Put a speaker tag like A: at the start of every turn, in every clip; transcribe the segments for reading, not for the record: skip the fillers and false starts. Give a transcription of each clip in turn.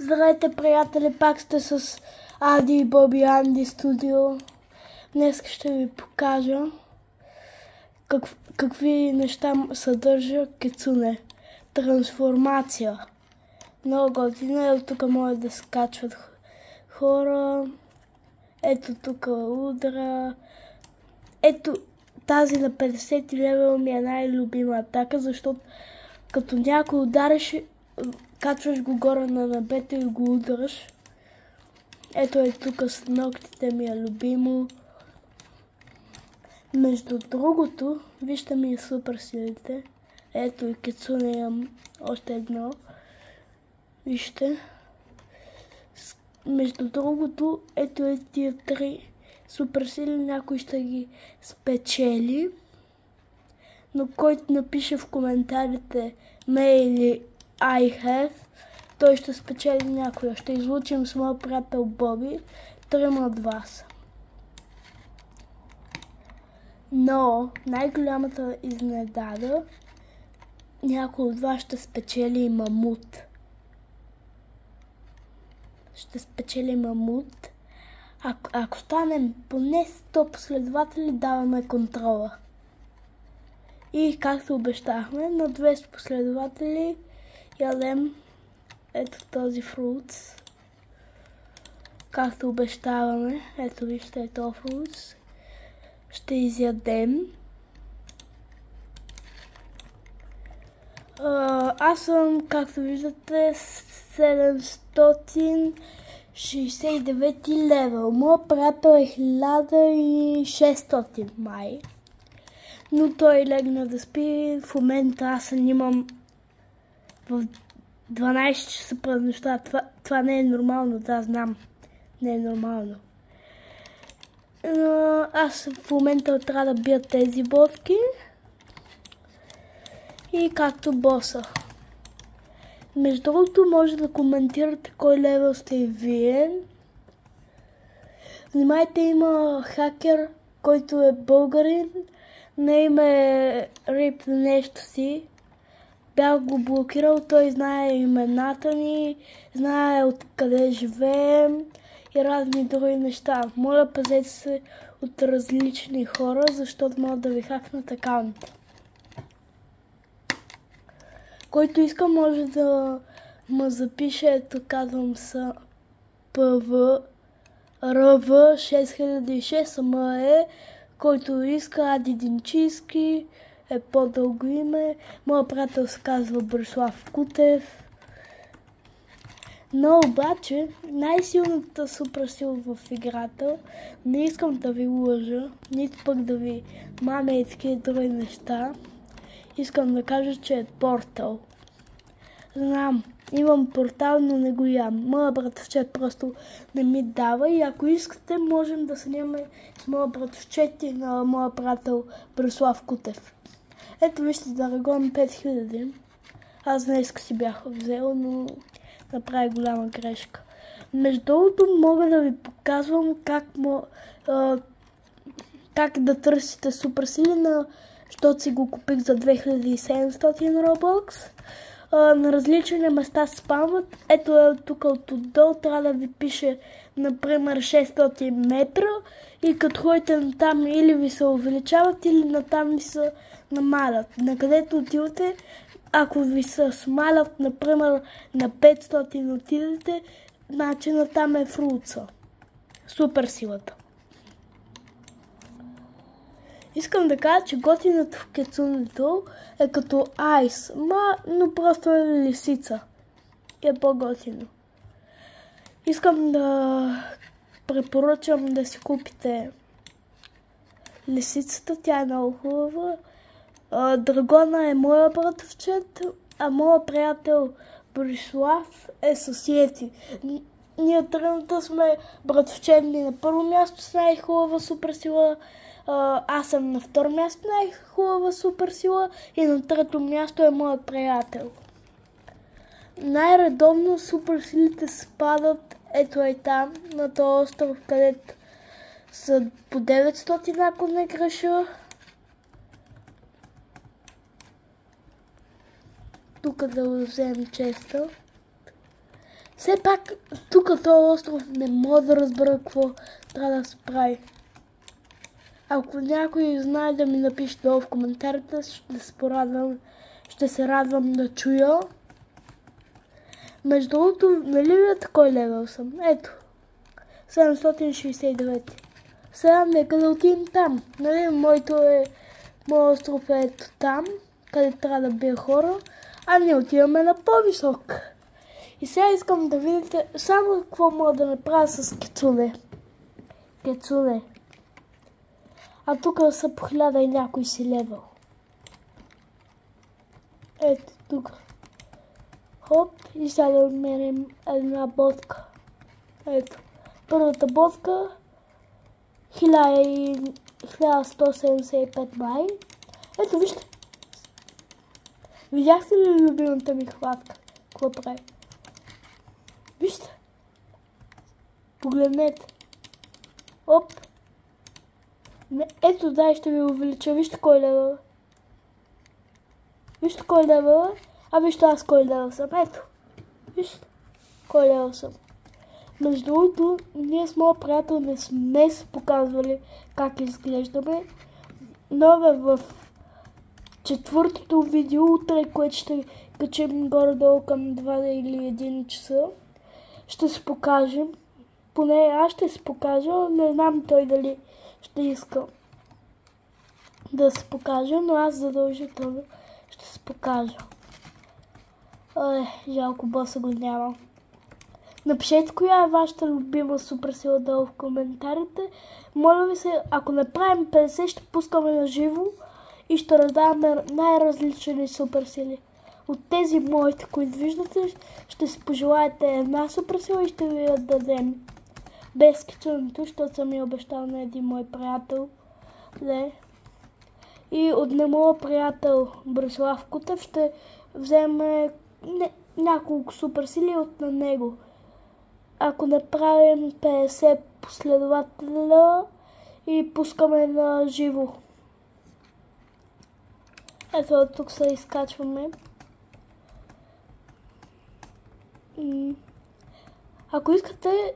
A: Здравейте, приятели, пак сте с Ади и Боби Анди Студио. Днес ще ви покажа какви неща съдържа Кицуне. Трансформация. Много готина. Ето тук може да се качват хора. Ето тук удара. Ето тази на 50 левел ми е най-любима атака, защото като някой удариш, качваш го горе на небето и го удръш. Ето е тук с ногтите ми е любимо. Между другото, вижте ми супер силите. Ето и Кицуне имам още едно. Вижте. Между другото, ето е тия три супер сили, някой ще ги спечели. Но който напише в коментарите May или I have, той ще спечели някоя. Ще излучим с моя приятел Боби 3 от вас. Но най-голямата изненада, някой от вас ще спечели мамут. Ще спечели мамут. Ако станем поне 100 последователи, даваме контрола. И както обещахме, на 200 последователи ядем ето този фрутс. Както обещаваме, ето вижте ето фрутс. Ще изядем. Аз съм, както виждате, 769 левел. Моят приятел е 1600 май. Но той легна да спи. В момента аз имам в 12 часа през нощта. Това не е нормално, да, знам. Не е нормално. Но аз в момента трябва да бия тези ботки. И както боса. Между другото, може да коментирате кой левел сте и вие. Внимайте, има хакер, който е българин. На име Рип нещо си. Бях го блокирал, той знае имената ни, знае откъде живеем и разни други неща. Моля, пазете се от различни хора, защото могат да ви хакнат акаунт. Който иска, може да ме запише, ето казвам са ПВ РВ 6006 МЕ, който иска Ади Динчийски, е по-дълго име. Моят приятел се казва Борислав Кутев. Но обаче най-силната супер сила в играта, не искам да ви лъжа, нито пък да ви мамя и такива други неща. Искам да кажа, че е портал. Знам, имам портал, но не го ям. Моя братовчет просто не ми дава и ако искате, можем да снимаме с моя братовчет и на моя приятел Борислав Кутев. Ето вижте, Драгон 5000. Аз днес си бях взел, но направи голяма грешка. Между другото, мога да ви показвам как да търсите супер сили, защото си го купих за 2700 Robux. На различни места спамват. Ето е тук отдолу, трябва да ви пише, например, 600 метра и като ходите натам или ви се увеличават, или натам ви се намалят. На където отивате, ако ви се смалят, например, на 500 отидете, значи натам е фруца. Супер силата. Искам да кажа, че готиното в Кицунето е като айс, но просто е лисица. И е по-готино. Искам да препоръчам да си купите лисицата, тя е много хубава. Драгона е моя братовчет, а моя приятел Борислав е съсиети. Ние тръгната сме братовчетни на първо място с най-хубава супер сила. Аз съм на второ място най-хубава супер сила и на трето място е моят приятел. Най-редовно супер силите спадат ето е там, на този остров, където са по 900, ако не греша. Тук да вземем честа. Все пак, тук този остров не мога да разбера какво трябва да се прави. Ако някой знае да ми напише долу в коментарите, ще се радвам да чуя. Между другото, нали видите кой левел съм? Ето, 769. Сега нека да отидем там. Нали, моят остров е ето там, къде трябва да бия хора, а ние отиваме на по-висок. И сега искам да видите само какво мога да направя с кецуле. А тук са по 1000 и някой си левел. Ето тук. Хоп, и сега да отмерим една бодка. Ето, първата бодка 1175 май. Ето, вижте. Видяхте ли любимата ми хватка? Какво прави? Вижте. Погледнете. Оп. Ето, дай ще ви увелича. Вижте кой левел. Вижте кой левел е. А вижте аз кой левел съм. Ето. Вижте кой левел съм. Между другото, ние с моят приятел не сме се показвали как изглеждаме. Но в четвъртото видео, утре, което ще качим горе-долу към 2 или 1 часа, ще се покажем. Поне аз ще се покажа, не знам той дали ще иска да се покаже, но аз задължително ще се покажа. Жалко боса го няма. Напишете коя е вашата любима суперсила долу в коментарите. Моля ви се, ако направим 50, ще пускаме на живо и ще раздаваме най-различни суперсили. От тези моите, които виждате, ще си пожелаете една суперсила и ще ви я дадем. Без кичунето, защото съм я обещал на един мой приятел. И от моя приятел Борислав Кутев ще вземе няколко суперсили от на него. Ако направим 50 последователя и пускаме на живо. Ето тук се изкачваме. Ако искате,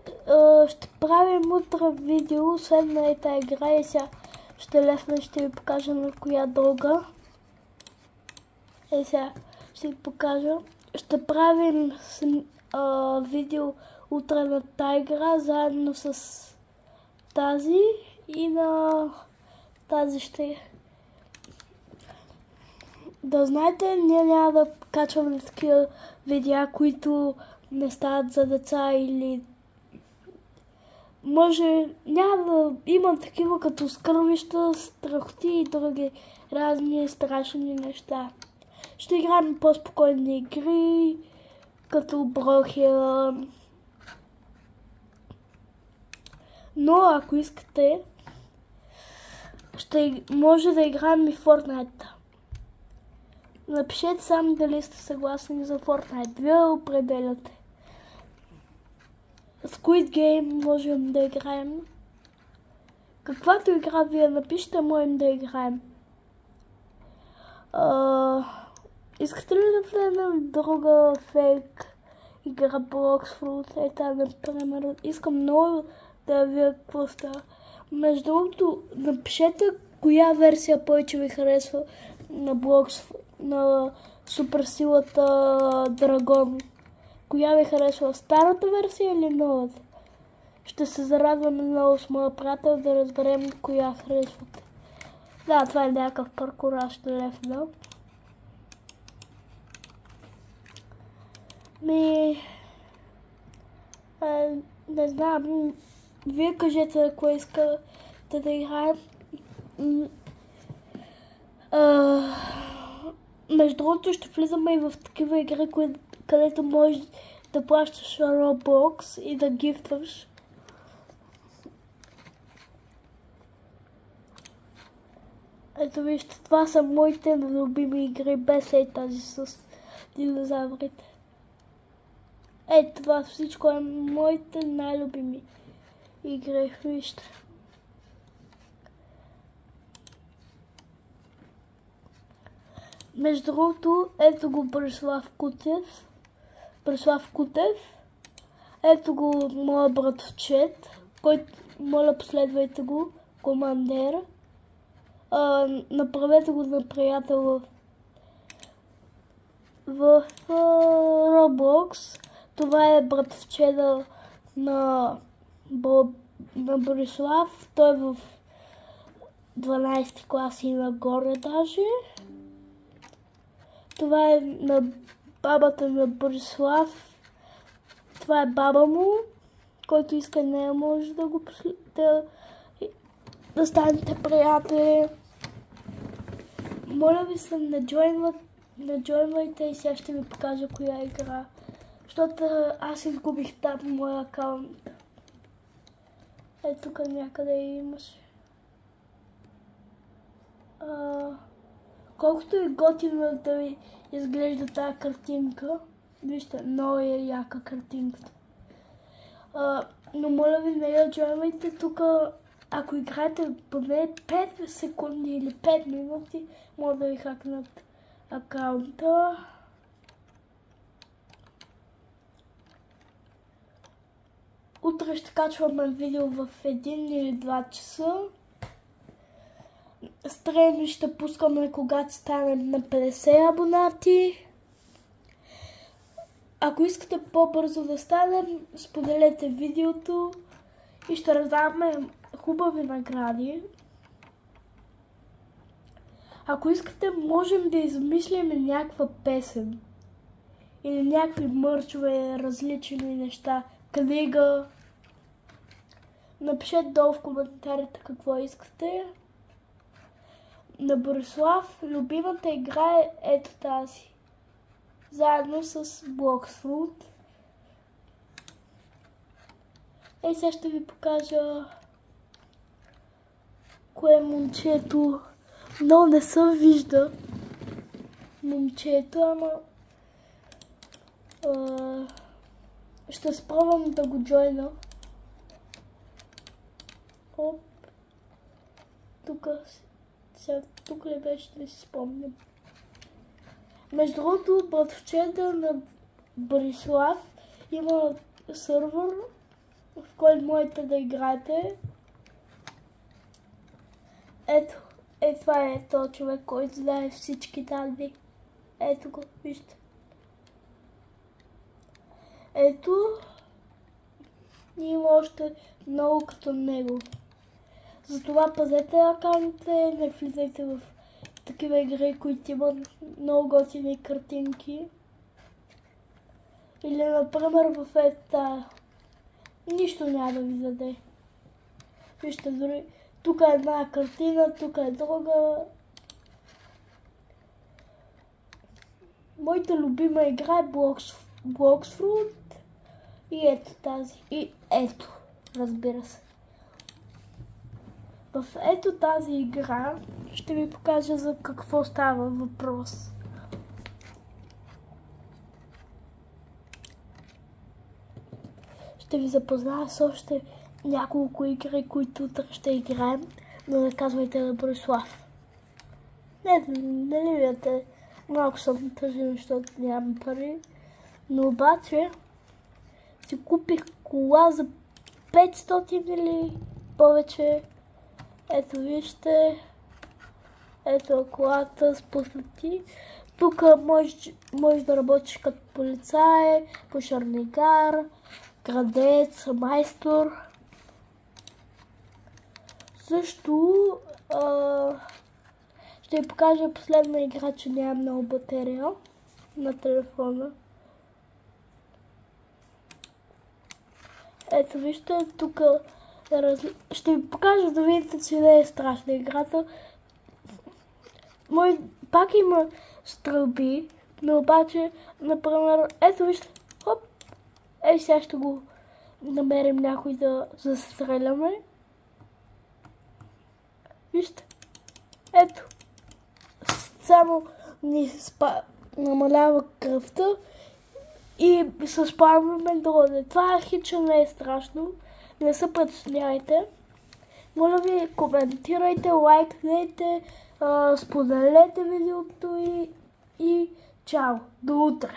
A: ще правим утре видео след на тази игра и сега ще лесна, ще ви покажа на коя друга. Сега ще ви покажа. Ще правим видео утре на тази игра, заедно с тази и на тази ще. Да знаете, ние няма да качваме такива видеа, които не стават за деца или може няма да има такива като скървища, страхоти и други разни страшни неща. Ще играем по-спокойни игри, като Брохия. Но ако искате, ще може да играем и Fortnite. Напишете сами дали сте съгласни за Fortnite. Вие определяте. Squid Game можем да играем. Каквато игра вие напишете, можем да играем. Искате ли да влезем друга фейк игра Blox Fruit? Ета, например, искам много да видя какво става. Между другото, напишете коя версия повече ви харесва на Blox, на суперсилата Драгон. Коя ви харесва? Старата версия или новата? Ще се зарадваме много с моя приятел да разберем коя харесвате. Да, това е някакъв паркур, аз ще лефна. Не знам, вие кажете ако искате да играем. Между другото ще влизаме и в такива игри, където можеш да плащаш Roblox и да гифтваш. Ето вижте, това са моите любими игри, без тази с динозаврите. Ето това всичко е моите най-любими игри, вижте. Между другото, ето го Борислав Кутев. Ето го моя братовчет, който, моля, последвайте го, командер. Направете го на приятел в Roblox. Това е братовчета на Борислав. Той е в 12 клас и нагоре даже. Това е на бабата на Борислав. Това е баба му, който иска нея, може да станете приятели. Моля ви се, наджойнвайте и сега ще ви покажа коя игра. Защото аз изгубих там моя акаунт. Ето тук някъде имаше. Колкото е готино да ви изглежда тази картинка, вижте, много е яка картинката. Но моля ви, не я джойнвайте тук. Ако играете поне 5 секунди или 5 минути, може да ви хакнат акаунта. Утре ще качваме видео в 1 или 2 часа. Стреми ще пускаме, когато станем на 50 абонати. Ако искате по-бързо да станем, споделете видеото и ще раздаваме хубави награди. Ако искате, можем да измислим някаква песен или някакви мърчове, различни неща, книга. Напишете долу в коментарите какво искате. На Борислав любимата игра е ето тази. Заедно с Bloxfruit. Сега ще ви покажа кое е момчето. Но не се вижда момчето, ама ще спробвам да го джойна. Оп. Тук ли беше, да си спомням. Между другото, братовчета на Борислав има сървър, в който можете да играете. Ето, това е този човек, който знае всички данни. Ето го, вижте. Ето, има още много като него. Затова пазете акаунтите, не влизайте в такива игри, които имат много готини картинки. Или, например, в ета нищо няма да ви даде. Вижте, дори тук е една картина, тук е друга. Моята любима игра е Bloxfruit. И ето тази. И ето, разбира се. В ето тази игра ще ви покажа за какво става въпрос. Ще ви запозная с още няколко игри, които утре ще играем, но не казвайте на Борислав. Не ли видите, малко съм тъжен, защото нямам пари, но обаче си купих кола за 500 или повече. Ето вижте, ето колата с пуснати. Тук можеш да работиш като полицай, пожарникар, градец, майстор. Също ще ви покажа последна игра, че няма много батерия на телефона. Ето вижте, тук ще ви покажа да видите, че не е страшна играта. Пак има стрелби, но обаче, например, ето вижте, хоп, сега ще го намерим някой да застреляме. Вижте, ето, само ни намалява кръвта и се спаваме долу. Това хича не е страшно. Не се притеснявайте. Моля ви, коментирайте, лайкнете, споделете видеото и чао! До утре!